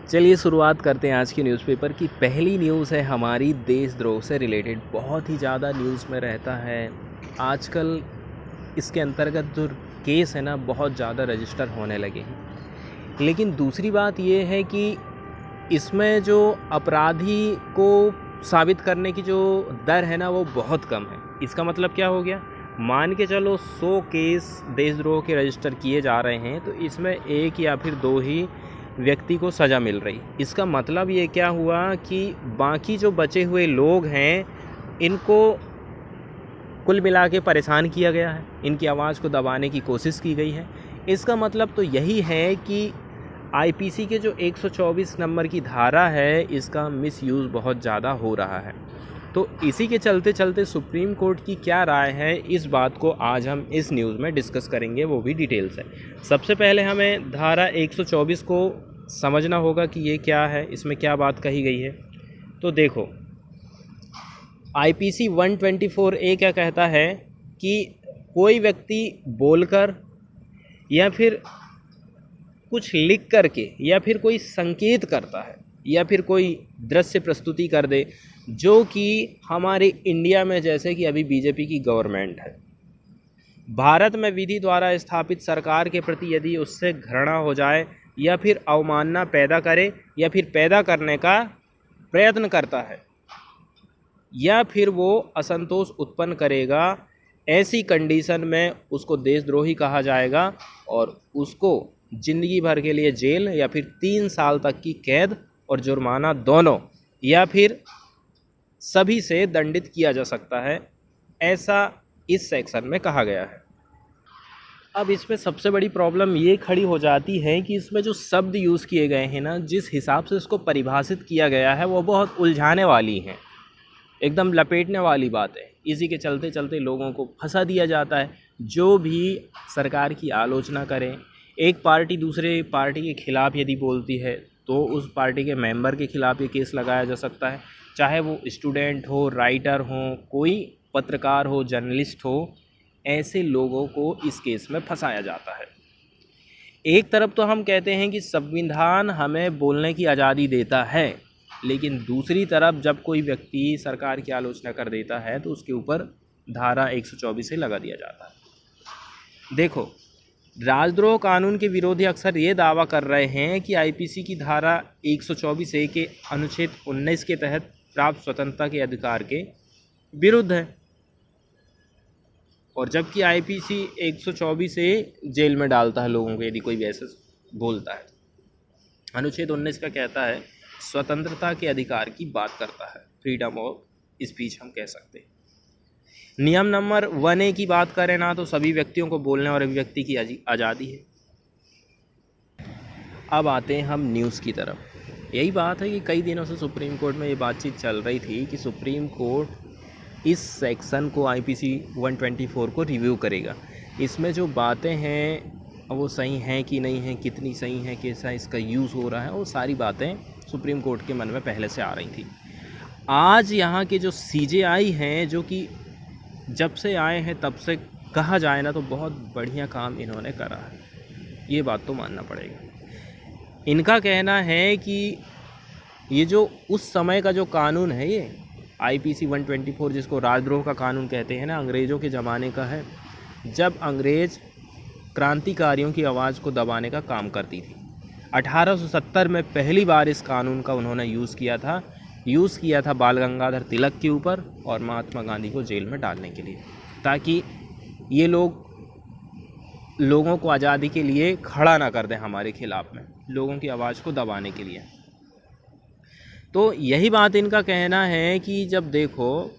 चलिए शुरुआत करते हैं आज की न्यूज़पेपर की। पहली न्यूज़ है हमारी देशद्रोह से रिलेटेड। बहुत ही ज़्यादा न्यूज़ में रहता है आजकल। इसके अंतर्गत जो केस है ना, बहुत ज़्यादा रजिस्टर होने लगे हैं। लेकिन दूसरी बात ये है कि इसमें जो अपराधी को साबित करने की जो दर है ना, वो बहुत कम है। इसका मतलब क्या हो गया, मान के चलो 100 केस देशद्रोह के रजिस्टर किए जा रहे हैं तो इसमें 1 या फिर 2 ही व्यक्ति को सज़ा मिल रही। इसका मतलब ये क्या हुआ कि बाकी जो बचे हुए लोग हैं इनको कुल मिला के परेशान किया गया है, इनकी आवाज़ को दबाने की कोशिश की गई है। इसका मतलब तो यही है कि आईपीसी के जो 124 नंबर की धारा है, इसका मिसयूज़ बहुत ज़्यादा हो रहा है। तो इसी के चलते चलते सुप्रीम कोर्ट की क्या राय है, इस बात को आज हम इस न्यूज़ में डिस्कस करेंगे, वो भी डिटेल से। सबसे पहले हमें धारा 124 को समझना होगा कि ये क्या है, इसमें क्या बात कही गई है। तो देखो, आईपीसी 124A क्या कहता है कि कोई व्यक्ति बोलकर या फिर कुछ लिख करके या फिर कोई संकेत करता है या फिर कोई दृश्य प्रस्तुति कर दे जो कि हमारे इंडिया में, जैसे कि अभी बीजेपी की गवर्नमेंट है, भारत में विधि द्वारा स्थापित सरकार के प्रति यदि उससे घृणा हो जाए या फिर अवमानना पैदा करे या फिर पैदा करने का प्रयत्न करता है या फिर वो असंतोष उत्पन्न करेगा, ऐसी कंडीशन में उसको देशद्रोही कहा जाएगा और उसको ज़िंदगी भर के लिए जेल या फिर 3 साल तक की कैद और जुर्माना दोनों या फिर सभी से दंडित किया जा सकता है, ऐसा इस सेक्शन में कहा गया है। अब इसमें सबसे बड़ी प्रॉब्लम ये खड़ी हो जाती है कि इसमें जो शब्द यूज़ किए गए हैं ना, जिस हिसाब से इसको परिभाषित किया गया है, वो बहुत उलझाने वाली हैं, एकदम लपेटने वाली बात है। इसी के चलते चलते लोगों को फंसा दिया जाता है। जो भी सरकार की आलोचना करें, एक पार्टी दूसरे पार्टी के खिलाफ़ यदि बोलती है तो उस पार्टी के मेंबर के खिलाफ़ ये केस लगाया जा सकता है, चाहे वो स्टूडेंट हो, राइटर हो, कोई पत्रकार हो, जर्नलिस्ट हो, ऐसे लोगों को इस केस में फंसाया जाता है। एक तरफ तो हम कहते हैं कि संविधान हमें बोलने की आज़ादी देता है, लेकिन दूसरी तरफ जब कोई व्यक्ति सरकार की आलोचना कर देता है तो उसके ऊपर धारा 124 से लगा दिया जाता है। देखो, राजद्रोह कानून के विरोधी अक्सर ये दावा कर रहे हैं कि आईपीसी की धारा 124A के अनुच्छेद 19 के तहत प्राप्त स्वतंत्रता के अधिकार के विरुद्ध है, और जबकि आईपीसी 124A जेल में डालता है लोगों को यदि कोई भी ऐसे बोलता है। अनुच्छेद 19 का कहता है स्वतंत्रता के अधिकार की बात करता है, फ्रीडम ऑफ स्पीच हम कह सकते हैं। नियम नंबर 1A की बात करें ना, तो सभी व्यक्तियों को बोलने और अभिव्यक्ति की आज़ादी है। अब आते हैं हम न्यूज़ की तरफ। यही बात है कि कई दिनों से सुप्रीम कोर्ट में ये बातचीत चल रही थी कि सुप्रीम कोर्ट इस सेक्शन को आईपीसी 124 को रिव्यू करेगा। इसमें जो बातें हैं वो सही हैं कि नहीं हैं, कितनी सही हैं, कैसा इसका यूज़ हो रहा है, वो सारी बातें सुप्रीम कोर्ट के मन में पहले से आ रही थी। आज यहाँ के जो सीजेआई हैं, जो कि जब से आए हैं तब से कहा जाए ना तो बहुत बढ़िया काम इन्होंने करा है, ये बात तो मानना पड़ेगा। इनका कहना है कि ये जो उस समय का जो कानून है, ये आईपीसी 124 जिसको राजद्रोह का कानून कहते हैं ना, अंग्रेज़ों के ज़माने का है, जब अंग्रेज़ क्रांतिकारियों की आवाज़ को दबाने का काम करती थी। 1870 में पहली बार इस कानून का उन्होंने यूज़ किया था बाल गंगाधर तिलक के ऊपर और महात्मा गांधी को जेल में डालने के लिए, ताकि ये लोगों को आज़ादी के लिए खड़ा ना कर दें हमारे खिलाफ़ में, लोगों की आवाज़ को दबाने के लिए। तो यही बात इनका कहना है कि जब देखो,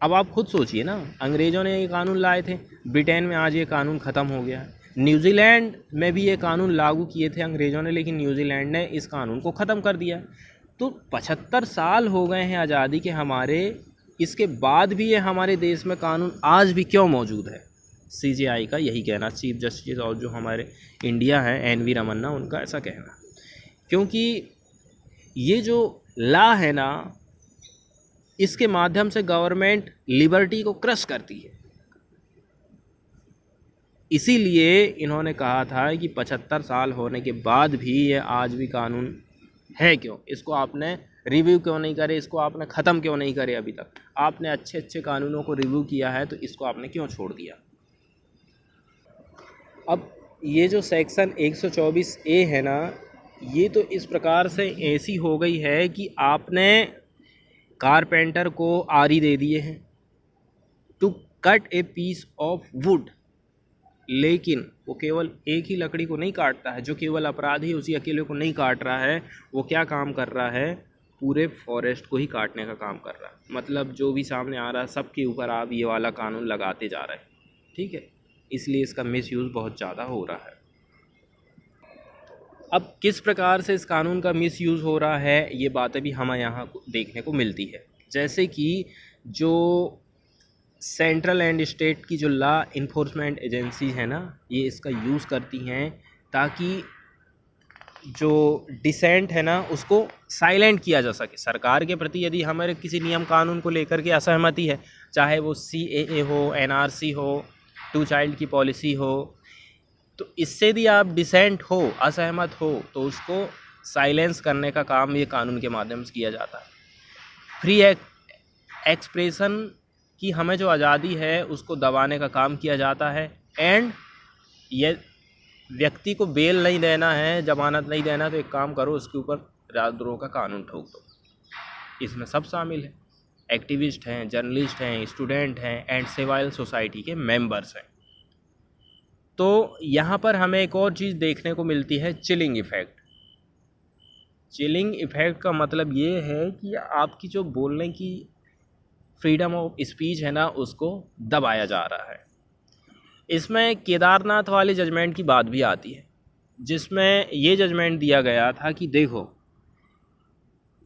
अब आप खुद सोचिए ना, अंग्रेज़ों ने ये कानून लाए थे, ब्रिटेन में आज ये कानून ख़त्म हो गया है। न्यूजीलैंड में भी ये कानून लागू किए थे अंग्रेज़ों ने, लेकिन न्यूजीलैंड ने इस कानून को ख़त्म कर दिया। तो 75 साल हो गए हैं आज़ादी के हमारे, इसके बाद भी ये हमारे देश में कानून आज भी क्यों मौजूद है? सीजेआई का यही कहना, चीफ जस्टिस और जो हमारे इंडिया है एनवी रमन्ना, उनका ऐसा कहना, क्योंकि ये जो लॉ है ना, इसके माध्यम से गवर्नमेंट लिबर्टी को क्रश करती है। इसीलिए इन्होंने कहा था कि 75 साल होने के बाद भी ये आज भी कानून है क्यों, इसको आपने रिव्यू क्यों नहीं करे, इसको आपने ख़त्म क्यों नहीं करे, अभी तक आपने अच्छे अच्छे कानूनों को रिव्यू किया है तो इसको आपने क्यों छोड़ दिया। अब ये जो सेक्शन 124A है ना, ये तो इस प्रकार से ऐसी हो गई है कि आपने कारपेंटर को आरी दे दिए हैं to cut a piece of wood, लेकिन वो केवल एक ही लकड़ी को नहीं काटता है, जो केवल अपराधी उसी अकेले को नहीं काट रहा है, वो क्या काम कर रहा है, पूरे फॉरेस्ट को ही काटने का काम कर रहा है। मतलब जो भी सामने आ रहा है सबके ऊपर आप ये वाला कानून लगाते जा रहे हैं, ठीक है, इसलिए इसका मिसयूज़ बहुत ज़्यादा हो रहा है। अब किस प्रकार से इस कानून का मिसयूज़ हो रहा है, ये बातें भी हमें यहाँ देखने को मिलती है। जैसे कि जो सेंट्रल एंड स्टेट की जो लॉ इन्फोर्समेंट एजेंसी है ना, ये इसका यूज़ करती हैं ताकि जो डिसेंट है ना उसको साइलेंट किया जा सके। सरकार के प्रति यदि हमारे किसी नियम कानून को लेकर के असहमति है, चाहे वो CAA हो, NRC हो, 2 चाइल्ड की पॉलिसी हो, तो इससे यदि आप डिसेंट हो, असहमत हो, तो उसको साइलेंस करने का काम ये कानून के माध्यम से किया जाता है। फ्री एक्सप्रेशन की हमें जो आज़ादी है उसको दबाने का काम किया जाता है। एंड ये व्यक्ति को बेल नहीं देना है, जमानत नहीं देना, तो एक काम करो, उसके ऊपर राजद्रोह का कानून ठोक दो। इसमें सब शामिल है, एक्टिविस्ट हैं, जर्नलिस्ट हैं, स्टूडेंट हैं एंड सिविल सोसाइटी के मेंबर्स हैं। तो यहाँ पर हमें एक और चीज़ देखने को मिलती है, चिलिंग इफ़ेक्ट। चिलिंग इफ़ेक्ट का मतलब ये है कि आपकी जो बोलने की फ्रीडम ऑफ स्पीच है ना, उसको दबाया जा रहा है। इसमें केदारनाथ वाले जजमेंट की बात भी आती है, जिसमें ये जजमेंट दिया गया था कि देखो,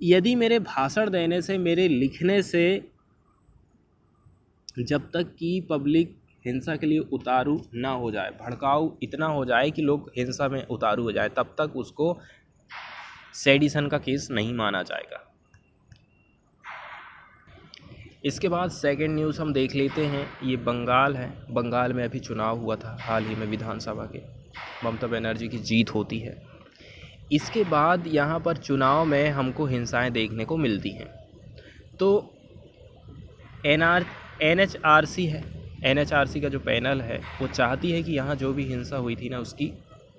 यदि मेरे भाषण देने से, मेरे लिखने से जब तक कि पब्लिक हिंसा के लिए उतारू ना हो जाए, भड़काऊ इतना हो जाए कि लोग हिंसा में उतारू हो जाए, तब तक उसको सेडिशन का केस नहीं माना जाएगा। इसके बाद सेकंड न्यूज़ हम देख लेते हैं, ये बंगाल है। बंगाल में अभी चुनाव हुआ था हाल ही में विधानसभा के, ममता बनर्जी की जीत होती है। इसके बाद यहाँ पर चुनाव में हमको हिंसाएं देखने को मिलती हैं। तो NHRC है, NHRC का जो पैनल है वो चाहती है कि यहाँ जो भी हिंसा हुई थी ना, उसकी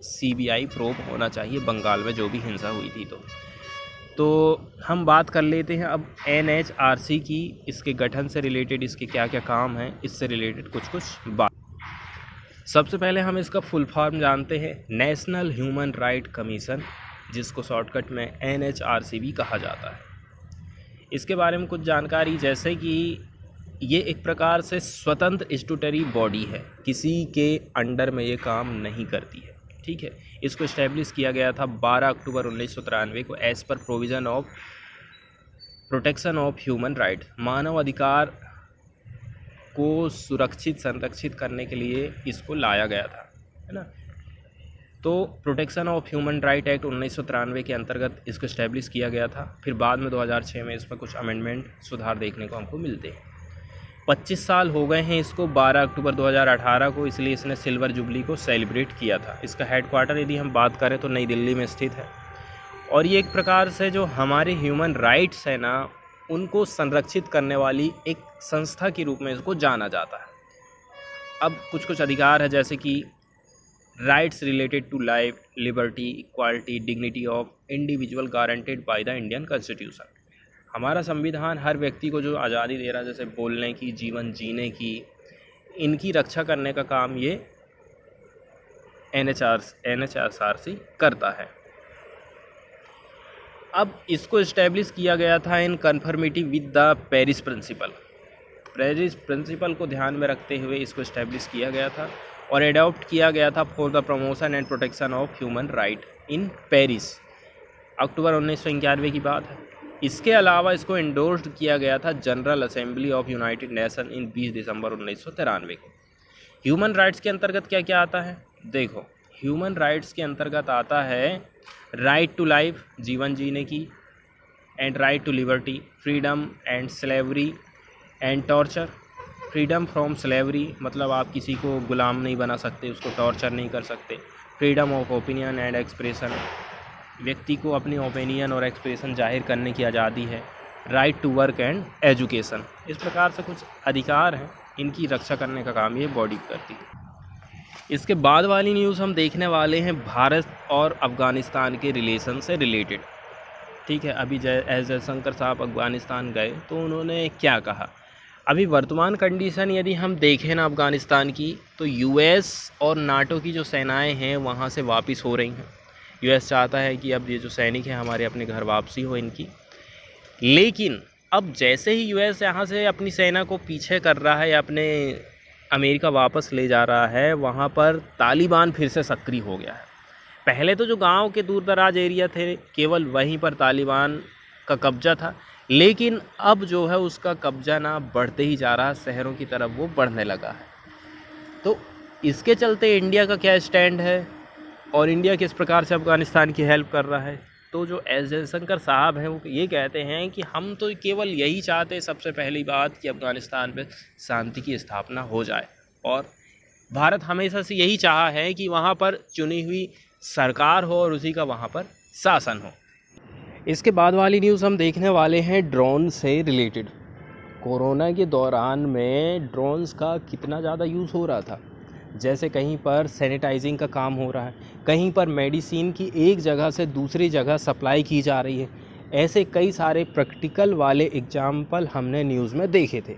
CBI प्रोब होना चाहिए, बंगाल में जो भी हिंसा हुई थी। तो हम बात कर लेते हैं अब NHRC की, इसके गठन से रिलेटेड इसके क्या क्या काम हैं, इससे रिलेटेड कुछ बात। सबसे पहले हम इसका फुल फॉर्म जानते हैं, नेशनल ह्यूमन राइट कमीशन, जिसको शॉर्टकट में NHRC भी कहा जाता है। इसके बारे में कुछ जानकारी, जैसे कि ये एक प्रकार से स्वतंत्र स्टैट्यूटरी बॉडी है, किसी के अंडर में ये काम नहीं करती है, ठीक है। इसको इस्टेब्लिश किया गया था 12 अक्टूबर 1993 को, as per provision of protection of human right, मानव अधिकार को सुरक्षित संरक्षित करने के लिए इसको लाया गया था, है ना। तो protection of human right act 1993 के अंतर्गत इसको इस्टेब्लिश किया गया था। फिर बाद में 2006 में इसमें कुछ अमेंडमेंट, सुधार देखने को हमको मिलते हैं। 25 साल हो गए हैं इसको 12 अक्टूबर 2018 को, इसलिए इसने सिल्वर जुबली को सेलिब्रेट किया था। इसका हेडक्वार्टर यदि हम बात करें तो नई दिल्ली में स्थित है। और ये एक प्रकार से जो हमारे ह्यूमन राइट्स है ना, उनको संरक्षित करने वाली एक संस्था के रूप में इसको जाना जाता है। अब कुछ अधिकार है, जैसे कि rights related to life, liberty, equality, dignity of individual guaranteed by the Indian constitution. हमारा संविधान हर व्यक्ति को जो आज़ादी दे रहा है, जैसे बोलने की, जीवन जीने की, इनकी रक्षा करने का काम ये NHRC करता है। अब इसको इस्टेब्लिश किया गया था in conformity with the Paris principle. Paris principle को ध्यान में रखते हुए इसको इस्टेब्लिश किया गया था और एडॉप्ट किया गया था for the promotion and protection of human right in Paris, October 1991 की बात है। इसके अलावा इसको इंडोर्स्ड किया गया था general assembly of United nation in 20 दिसंबर 1993 को। ह्यूमन राइट्स के अंतर्गत क्या क्या आता है, देखो, ह्यूमन राइट्स के अंतर्गत आता है राइट टू लाइफ, जीवन जीने की, and right to liberty, freedom and slavery and torture. Freedom from slavery मतलब आप किसी को गुलाम नहीं बना सकते, उसको टॉर्चर नहीं कर सकते। Freedom of opinion and expression, व्यक्ति को अपनी ओपिनियन और एक्सप्रेशन जाहिर करने की आज़ादी है, right to work and education, इस प्रकार से कुछ अधिकार हैं, इनकी रक्षा करने का काम ये बॉडी करती है। इसके बाद वाली न्यूज़ हम देखने वाले हैं भारत और अफ़गानिस्तान के रिलेशन से रिलेटेड। ठीक है, अभी एस जयशंकर साहब अफ़गानिस्तान गए तो उन्होंने क्या कहा। अभी वर्तमान कंडीशन यदि हम देखें ना अफ़गानिस्तान की, तो यूएस और नाटो की जो सेनाएं हैं वहाँ से वापस हो रही हैं। यूएस चाहता है कि अब ये जो सैनिक हैं हमारे अपने घर वापसी हो इनकी, लेकिन अब जैसे ही यूएस यहाँ से अपनी सेना को पीछे कर रहा है या अपने अमेरिका वापस ले जा रहा है, वहाँ पर तालिबान फिर से सक्रिय हो गया है। पहले तो जो गांव के दूर दराज एरिया थे केवल वहीं पर तालिबान का कब्जा था, लेकिन अब जो है उसका कब्जा ना बढ़ते ही जा रहा है, शहरों की तरफ वो बढ़ने लगा है। तो इसके चलते इंडिया का क्या स्टैंड है और इंडिया किस प्रकार से अफ़गानिस्तान की हेल्प कर रहा है। तो जो एस जयशंकर साहब हैं वो ये कहते हैं कि हम तो केवल यही चाहते हैं, सबसे पहली बात, कि अफ़गानिस्तान में शांति की स्थापना हो जाए, और भारत हमेशा से यही चाहा है कि वहाँ पर चुनी हुई सरकार हो और उसी का वहाँ पर शासन हो। इसके बाद वाली न्यूज़ हम देखने वाले हैं ड्रोन से रिलेटेड। कोरोना के दौरान में ड्रोन्स का कितना ज़्यादा यूज़ हो रहा था। जैसे कहीं पर सैनिटाइजिंग का काम हो रहा है, कहीं पर मेडिसिन की एक जगह से दूसरी जगह सप्लाई की जा रही है। ऐसे कई सारे प्रैक्टिकल वाले एग्जाम्पल हमने न्यूज़ में देखे थे।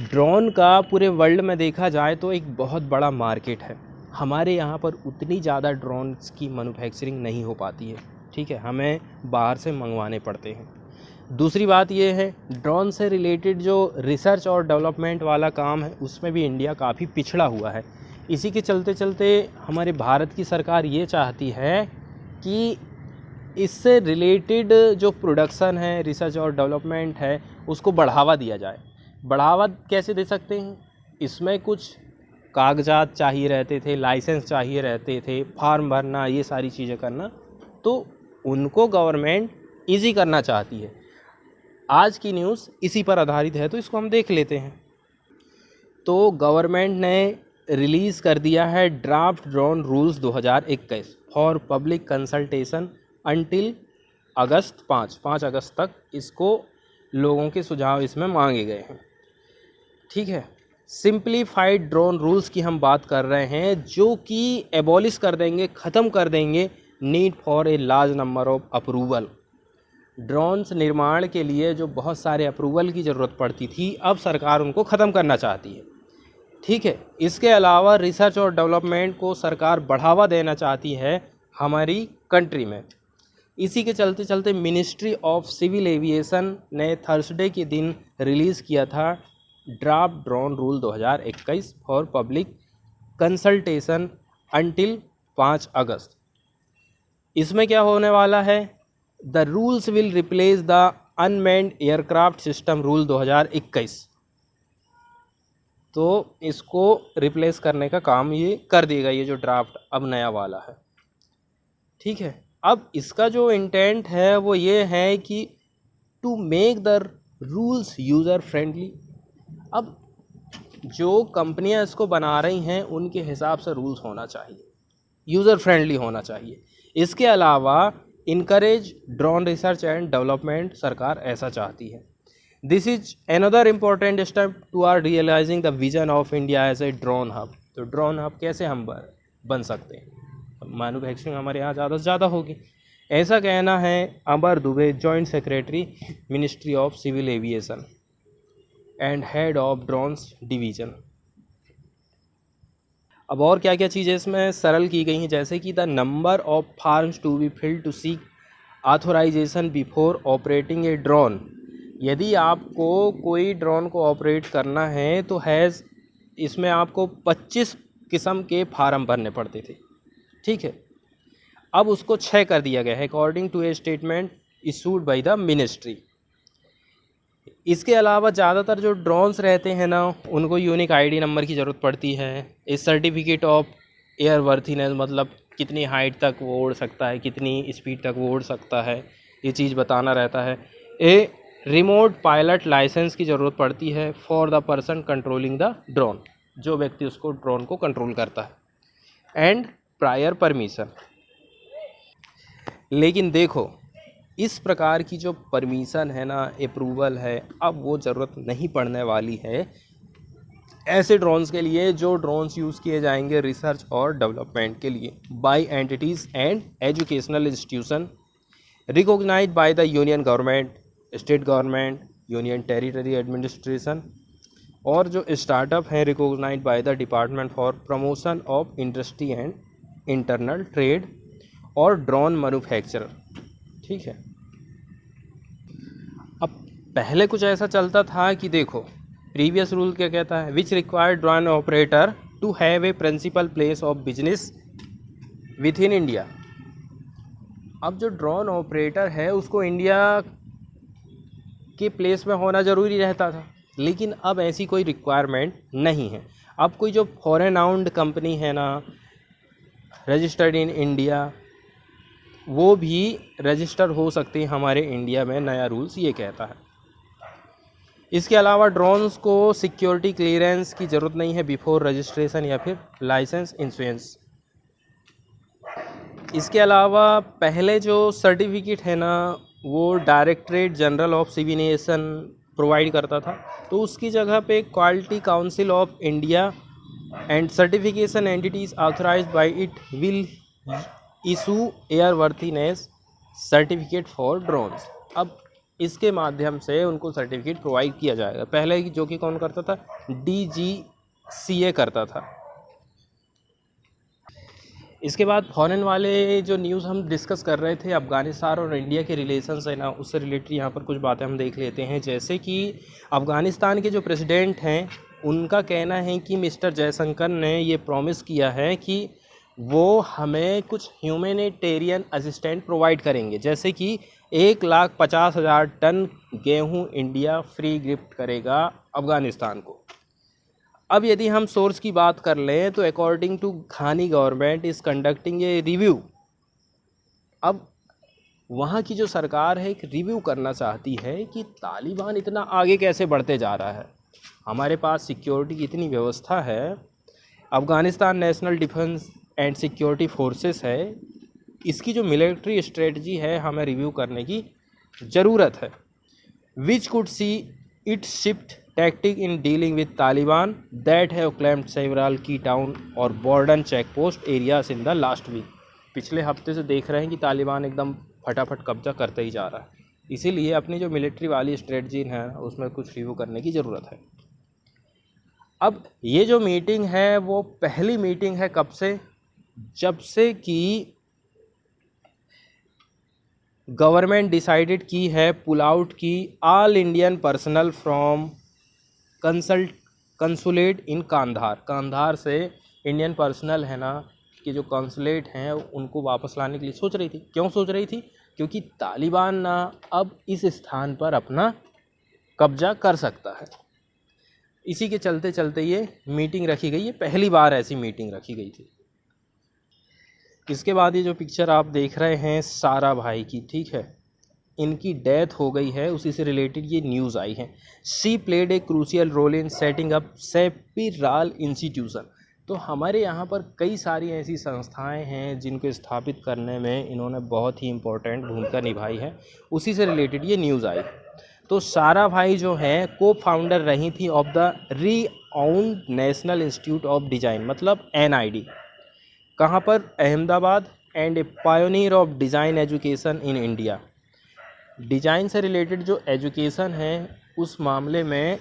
ड्रोन का पूरे वर्ल्ड में देखा जाए तो एक बहुत बड़ा मार्केट है। हमारे यहाँ पर उतनी ज़्यादा ड्रोन्स की मैन्युफैक्चरिंग नहीं हो पाती है। ठीक है, हमें बाहर से मंगवाने पड़ते हैं। दूसरी बात ये है, ड्रोन से रिलेटेड जो रिसर्च और डेवलपमेंट वाला काम है उसमें भी इंडिया काफ़ी पिछड़ा हुआ है। इसी के चलते चलते हमारे भारत की सरकार ये चाहती है कि इससे रिलेटेड जो प्रोडक्शन है, रिसर्च और डेवलपमेंट है, उसको बढ़ावा दिया जाए। बढ़ावा कैसे दे सकते हैं? इसमें कुछ कागजात चाहिए रहते थे, लाइसेंस चाहिए रहते थे, फार्म भरना, ये सारी चीज़ें करना, तो उनको गवर्नमेंट ईजी करना चाहती है। आज की न्यूज़ इसी पर आधारित है, तो इसको हम देख लेते हैं। तो गवर्नमेंट ने रिलीज़ कर दिया है draft drone rules 2021 for public consultation until August 5 अगस्त तक इसको लोगों के सुझाव इसमें मांगे गए हैं। ठीक है, सिंप्लीफाइड ड्रोन रूल्स की हम बात कर रहे हैं, जो कि एबॉलिश कर देंगे, ख़त्म कर देंगे need for a large number of approval. Drones निर्माण के लिए जो बहुत सारे अप्रूवल की ज़रूरत पड़ती थी, अब सरकार उनको ख़त्म करना चाहती है। ठीक है, इसके अलावा रिसर्च और डेवलपमेंट को सरकार बढ़ावा देना चाहती है हमारी कंट्री में। इसी के चलते चलते मिनिस्ट्री ऑफ सिविल एविएशन ने थर्सडे के दिन रिलीज़ किया था draft drone rule 2021 for public consultation until 5 अगस्त। इसमें क्या होने वाला है? The rules will replace the unmanned aircraft system rule 2021। तो इसको रिप्लेस करने का काम ये कर देगा, ये जो ड्राफ्ट अब नया वाला है। ठीक है, अब इसका जो इंटेंट है वो ये है कि to make the rules user friendly. अब जो कंपनियां इसको बना रही हैं उनके हिसाब से रूल्स होना चाहिए, यूज़र फ्रेंडली होना चाहिए। इसके अलावा encourage drone research and development, सरकार ऐसा चाहती है। This is another important step to our realising the vision of India as a drone hub. तो ड्रोन हब कैसे हम बन सकते हैं? मैन्युफैक्चरिंग हमारे यहाँ ज़्यादा से ज़्यादा होगी, ऐसा कहना है Amar Dubey, joint secretary ministry of civil aviation and head of drones division. अब और क्या क्या चीज़ें इसमें सरल की गई हैं, जैसे कि the number of forms to be filled to seek authorisation before operating a drone. यदि आपको कोई ड्रोन को ऑपरेट करना है तो इसमें आपको 25 किस्म के फार्म भरने पड़ते थे। ठीक है, अब उसको 6 कर दिया गया है according to a statement issued by the ministry. इसके अलावा ज़्यादातर जो ड्रोन्स रहते हैं ना, उनको यूनिक आईडी नंबर की ज़रूरत पड़ती है। इस सर्टिफिकेट ऑफ एयरवर्थीनेस, मतलब कितनी हाइट तक वो उड़ सकता है, कितनी स्पीड तक वो उड़ सकता है, ये चीज़ बताना रहता है। ए रिमोट पायलट लाइसेंस की ज़रूरत पड़ती है for the person controlling the drone, जो व्यक्ति उसको ड्रोन को कंट्रोल करता है। And prior permission. लेकिन देखो इस प्रकार की जो परमिशन है ना, अप्रूवल है, अब वो ज़रूरत नहीं पड़ने वाली है ऐसे ड्रोन्स के लिए जो ड्रोन्स यूज़ किए जाएंगे रिसर्च और डेवलपमेंट के लिए by entities and educational institution recognised by the union government, state government, union territory administration, और जो स्टार्टअप हैं recognised by the department for promotion of industry and internal trade और drone manufacturer. ठीक है, अब पहले कुछ ऐसा चलता था कि देखो प्रीवियस रूल क्या कहता है, which required drone operator to have a principal place of business within India. अब जो ड्रोन ऑपरेटर है उसको इंडिया के प्लेस में होना ज़रूरी रहता था, लेकिन अब ऐसी कोई रिक्वायरमेंट नहीं है। अब कोई जो फॉरेन आउंड कंपनी है ना, रजिस्टर्ड इन इंडिया, वो भी रजिस्टर हो सकती है हमारे इंडिया में, नया रूल्स ये कहता है। इसके अलावा ड्रोन्स को सिक्योरिटी क्लियरेंस की ज़रूरत नहीं है बिफोर रजिस्ट्रेशन या फिर लाइसेंस इंश्योरेंस। इसके अलावा पहले जो सर्टिफिकेट है ना वो directorate general of civil aviation provide करता था, तो उसकी जगह पे quality council of India and certification entities authorised by it will issue airworthiness certificate for drones. अब इसके माध्यम से उनको सर्टिफिकेट प्रोवाइड किया जाएगा। पहले जो कि कौन करता था, DGCA करता था। इसके बाद फॉरेन वाले जो न्यूज़ हम डिस्कस कर रहे थे अफ़गानिस्तान और इंडिया के रिलेशंस है ना, उससे रिलेटेड यहाँ पर कुछ बातें हम देख लेते हैं। जैसे कि अफ़गानिस्तान के जो प्रेसिडेंट हैं उनका कहना है कि मिस्टर जयशंकर ने ये प्रॉमिस किया है कि वो हमें कुछ ह्यूमैनिटेरियन असिस्टेंट प्रोवाइड करेंगे, जैसे कि 1,50,000 टन गेहूं इंडिया फ्री गिफ्ट करेगा अफ़गानिस्तान को। अब यदि हम सोर्स की बात कर लें तो अकॉर्डिंग टू घानी government is conducting a review. अब वहाँ की जो सरकार है एक रिव्यू करना चाहती है कि तालिबान इतना आगे कैसे बढ़ते जा रहा है, हमारे पास सिक्योरिटी की इतनी व्यवस्था है, Afghanistan national defence and security forces है, इसकी जो मिलिट्री स्ट्रेटजी है हमें रिव्यू करने की ज़रूरत है। Which could see it shift tactic in dealing with Taliban that have claimed several key town और border check post areas in the last week. पिछले हफ्ते से देख रहे हैं कि तालिबान एकदम फटाफट कब्जा करते ही जा रहा है, इसीलिए अपनी जो मिलिट्री वाली स्ट्रेटजी है उसमें कुछ रिव्यू करने की ज़रूरत है। अब ये जो मीटिंग है वो पहली मीटिंग है कब से, जब से कि गवर्नमेंट डिसाइडेड की है पुल आउट की all Indian personnel from consulate in Kandahar से इंडियन पर्सनल है ना कि जो कंसुलेट हैं उनको वापस लाने के लिए सोच रही थी। क्यों सोच रही थी, क्योंकि तालिबान ना अब इस स्थान पर अपना कब्जा कर सकता है। इसी के चलते चलते ये मीटिंग रखी गई है, पहली बार ऐसी मीटिंग रखी गई थी। इसके बाद ये जो पिक्चर आप देख रहे हैं सारा भाई की, ठीक है, इनकी डेथ हो गई है, उसी से रिलेटेड ये न्यूज़ आई है। She played a crucial role in setting up several institution. तो हमारे यहाँ पर कई सारी ऐसी संस्थाएं हैं जिनको स्थापित करने में इन्होंने बहुत ही इम्पोर्टेंट भूमिका निभाई है, उसी से रिलेटेड ये न्यूज़ आई। तो सारा भाई जो है को फाउंडर रही थी of the renowned national institute of design, मतलब NID, कहाँ पर, Ahmedabad, and a pioneer of design education in India. Design से रिलेटेड जो एजुकेशन है उस मामले में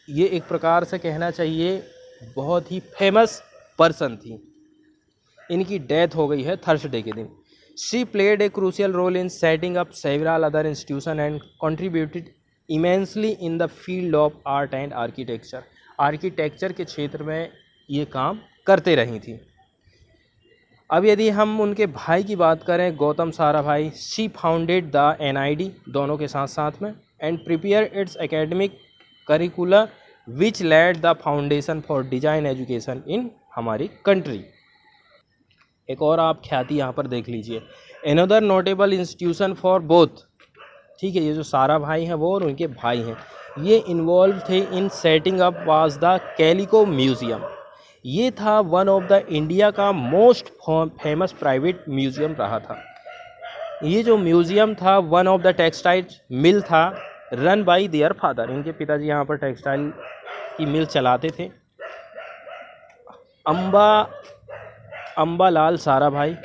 ये एक प्रकार से कहना चाहिए बहुत ही फेमस पर्सन थी। इनकी डेथ हो गई है थर्सडे के दिन। She played a crucial role in setting up several other institution and contributed immensely in the field of art and architecture. Architecture के क्षेत्र में ये काम करते रही थी। अब यदि हम उनके भाई की बात करें गौतम सारा भाई, शी फाउंडेड द NID दोनों के साथ साथ में and prepare it's academic करिकुला which lead the foundation for design education इन हमारी कंट्री। एक और आप ख्याति यहाँ पर देख लीजिए, another notable institution for both, ठीक है, ये जो सारा भाई हैं वो और उनके भाई हैं, ये इन्वॉल्व थे इन setting up was the calico museum. ये था वन ऑफ द इंडिया का मोस्ट फेमस प्राइवेट म्यूज़ियम रहा था। ये जो म्यूज़ियम था one of the textile mill था रन बाय देयर फादर। इनके पिताजी यहाँ पर टेक्सटाइल की मिल चलाते थे। Ambalal Sarabhai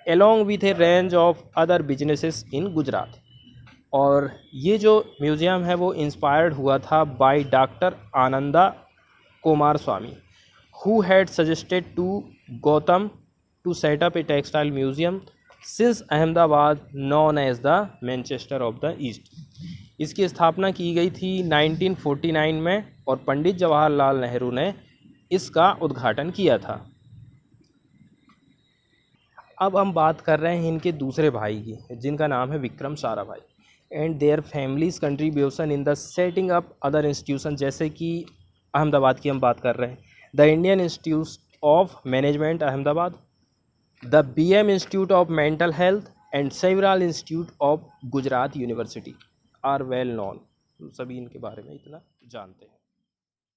along with a range of other businesses in Gujarat. और ये जो म्यूज़ियम है वो इंस्पायर्ड हुआ था by doctor Ananda Kumar Swami who had suggested to Gautam to set up a textile museum since Ahmedabad known as the Manchester of the East। इसकी स्थापना की गई थी 1949 में और पंडित जवाहरलाल नेहरू ने इसका उद्घाटन किया था। अब हम बात कर रहे हैं इनके दूसरे भाई की जिनका नाम है Vikram Sarabhai and their families contribution in the setting up other institution, जैसे कि अहमदाबाद की हम बात कर रहे हैं the Indian Institute of Management Ahmedabad, the BM Institute of Mental Health and several institute of Gujarat University are well known. सभी इनके बारे में इतना जानते हैं।